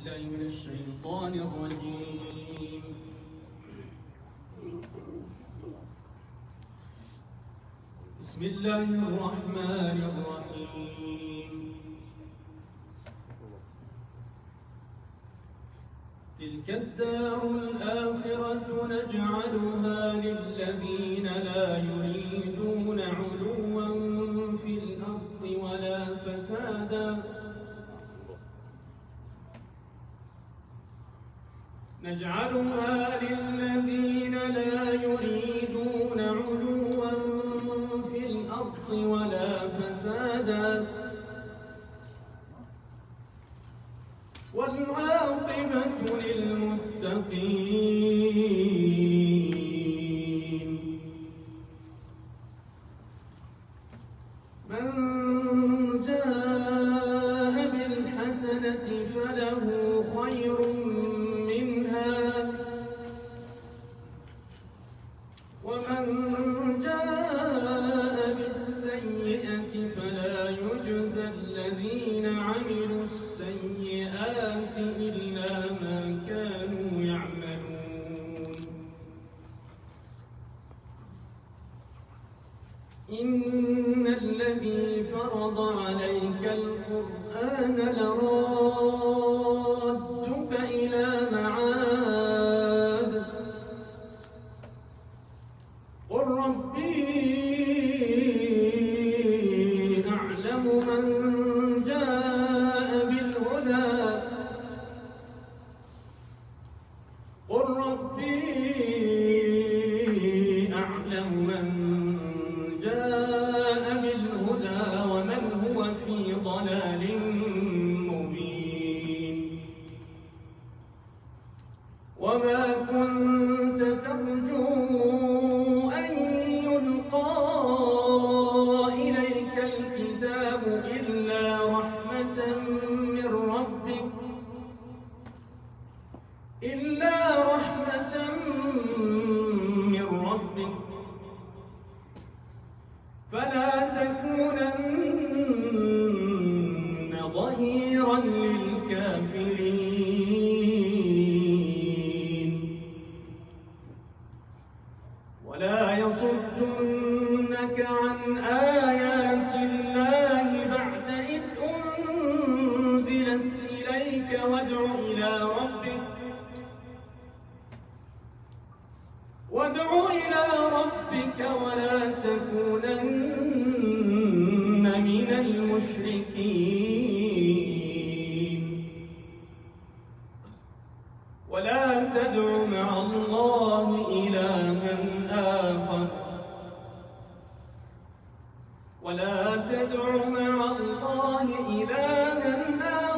بالله من الشيطان الرجيم. بسم الله الرحمن الرحيم. تلك الدار الآخرة نجعلها للذين لا يريدون علوا في الأرض ولا فسادا نجعلها للذين لا يريدون علوا في الأرض ولا فسادا والعاقبة للمتقين. من جاء بالحسنة فله خير منها ومن جاء بالسيئة فلا يجزى الذين عملوا السيئات إلا ما كانوا يعملون. إن الذي فرض عليك القرآن لرادك إلى معاد قل ربي أعلم من جاء بالهدى قل ربي أعلم من جاء بالهدى ومن هو في ضلال مبين. وما كنت ترجو أن يلقى إليك الكتاب إلا رحمة من ربك فلا تكونن ظهيرا للكافرين ولا يصدنك عن آيات الله بعد إذ أنزلت إليك وادع إلى ربك ولا تكونن من المشركين. ولا تدع مع الله إلها آخر ولا تدع مع الله إلها آخر